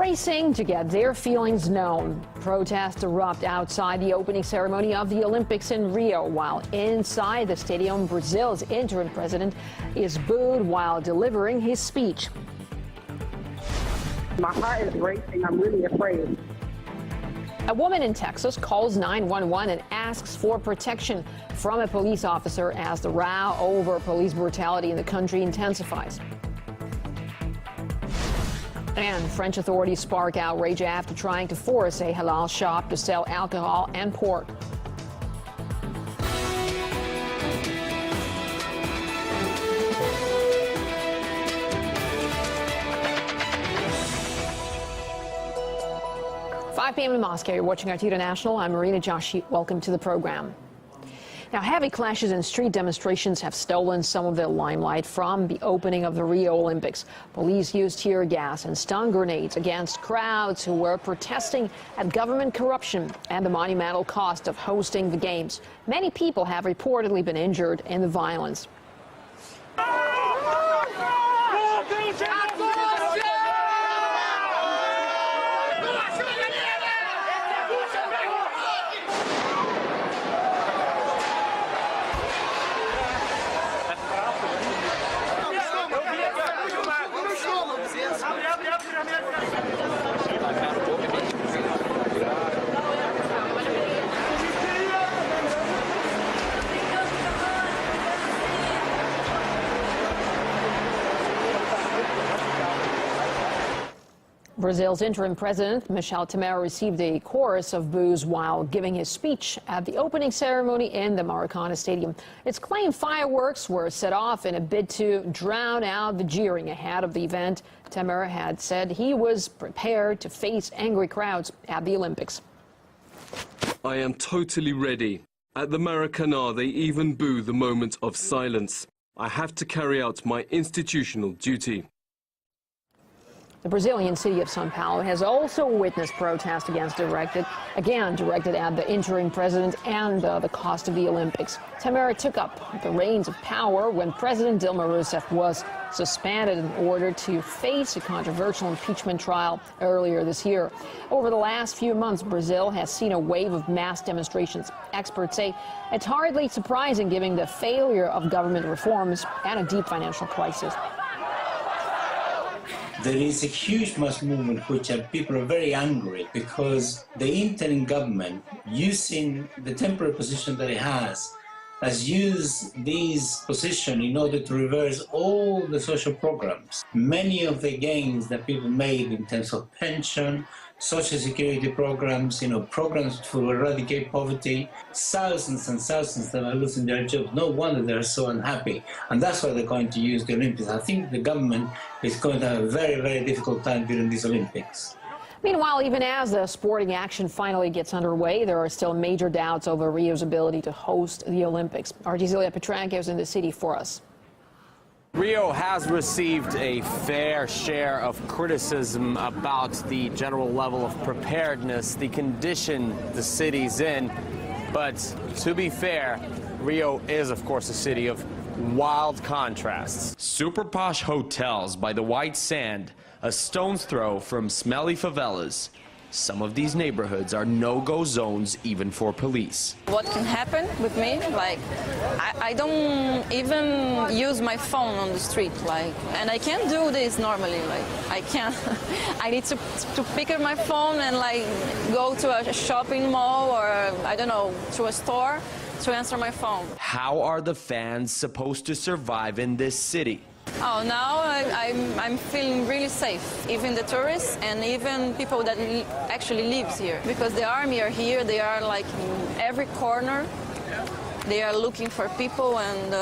racing to get their feelings known. Protests erupt outside the opening ceremony of the Olympics in Rio, while inside the stadium, Brazil's interim president is booed while delivering his speech. My heart is racing. I'm really afraid. A woman in Texas calls 911 and asks for protection from a police officer as the row over police brutality in the country intensifies. And French authorities spark outrage after trying to force a halal shop to sell alcohol and pork. PM in Moscow. You're watching RT International. I'm mencemuh. Welcome to the program. Now, heavy clashes and street demonstrations have stolen some of the limelight from the opening of the Rio Olympics. Police used tear gas and stun grenades against crowds who were protesting at government corruption and the monumental cost of hosting the games. Many people have reportedly been injured in the violence. 'Brazil's interim president, Michel Temer, received a chorus of boos while giving his speech at the opening ceremony in the Maracanã Stadium. It's claimed fireworks were set off in a bid to drown out the jeering ahead of the event. Temer had said he was prepared to face angry crowds at the Olympics. I am totally ready. At the Maracanã, they even boo the moment of silence. I have to carry out my institutional duty. The Brazilian city of São Paulo has also witnessed protests directed at the interim president and the cost of the Olympics. Temer took up the reins of power when President Dilma Rousseff was suspended in order to face a controversial impeachment trial earlier this year. Over the last few months, Brazil has seen a wave of mass demonstrations. Experts say it's hardly surprising given the failure of government reforms and a deep financial crisis. There is a huge mass movement which people are very angry because the interim government, using the temporary position that it has used this position in order to reverse all the social programs. Many of the gains that people made in terms of pension, social security programs, programs to eradicate poverty, thousands and thousands that are losing their jobs. No wonder they're so unhappy. And that's why they're going to use the Olympics. I think the government is going to have a very, very difficult time during these Olympics. Meanwhile, even as the sporting action finally gets underway, there are still major doubts over Rio's ability to host the Olympics. RT's Ilya Petranko is in the city for us. Rio has received a fair share of criticism about the general level of preparedness, the condition the city's in. But to be fair, Rio is, of course, a city of wild contrasts. Super posh hotels by the white sand, a stone's throw from smelly favelas. Some of these neighborhoods are no-go zones even for police. What can happen with me, I don't even use my phone on the street, and I can't do this normally, I can't. I need to pick up my phone and go to a shopping mall or, I don't know, to a store to answer my phone. How are the fans supposed to survive in this city? Oh, now I'm feeling really safe, even the tourists and even people that actually lives here. Because the army are here, they are in every corner. They are looking for people and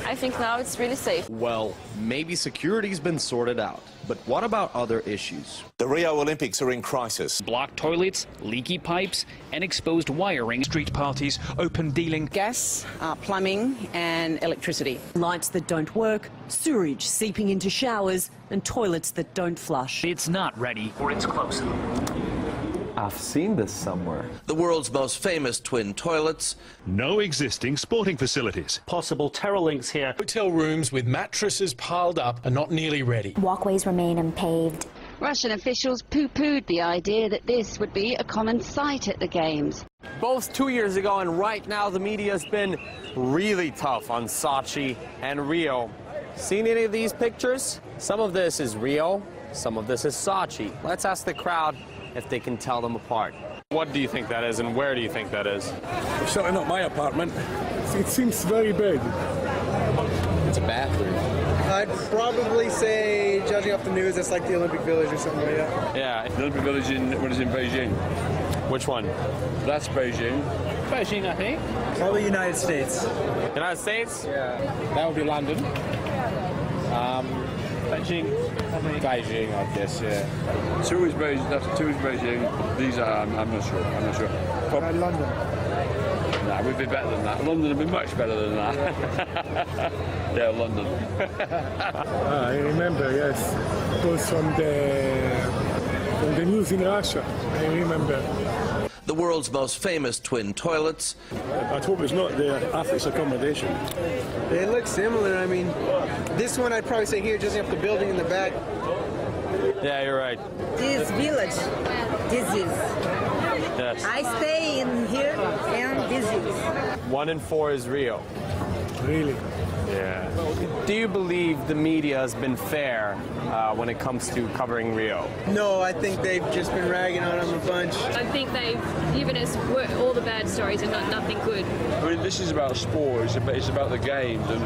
I think now it's really safe. Well, maybe security's been sorted out. But what about other issues? The Rio Olympics are in crisis. Blocked toilets, leaky pipes, and exposed wiring. Street parties, open dealing. Gas, plumbing and electricity. Lights that don't work, sewage seeping into showers and toilets that don't flush. It's not ready or it's close. I've seen this somewhere. The world's most famous twin toilets. No existing sporting facilities. Possible terror links here. Hotel rooms with mattresses piled up are not nearly ready. Walkways remain unpaved. Russian officials poo-pooed the idea that this would be a common sight at the Games. Both 2 years ago and right now, the media's been really tough on Sochi and Rio. Seen any of these pictures? Some of this is Rio, some of this is Sochi. Let's ask the crowd if they can tell them apart. What do you think that is, and where do you think that is? It's certainly not my apartment. It seems very big. It's a bathroom. I'd probably say, judging off the news, it's like the Olympic Village or something like that. Yeah. The Olympic Village in Beijing. Which one? That's Beijing. Beijing, I think. Probably United States. United States? Yeah. That would be London. Beijing. Beijing, I guess, yeah. Two is Beijing. These are, I'm not sure. Probably London. Nah, we'd be better than that. London would be much better than that. Yeah, London. I remember, yes. It was from the news in Russia. I remember. The world's most famous twin toilets. I hope it's not the athletes' accommodation. They look similar. I mean, this one I'd probably say here, judging off the building in the back. Yeah, you're right. This village, this is. Yes. I stay in here, and this is. 1 in 4 is Rio. Really? Yeah. Do you believe the media has been fair when it comes to covering Rio? No, I think they've just been ragging on them a bunch. I think they've given us all the bad stories and nothing good. I mean, this is about sport. It's about the games, and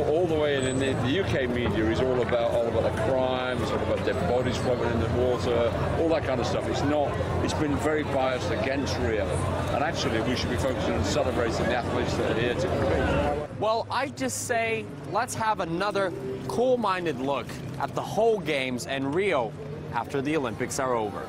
all the way in the UK media is all about the crime. It's all about dead bodies floating in the water, all that kind of stuff. It's been very biased against Rio, and actually we should be focusing on celebrating the athletes that are here to compete. Well, I just say let's have another cool-minded look at the whole Games and Rio after the Olympics are over.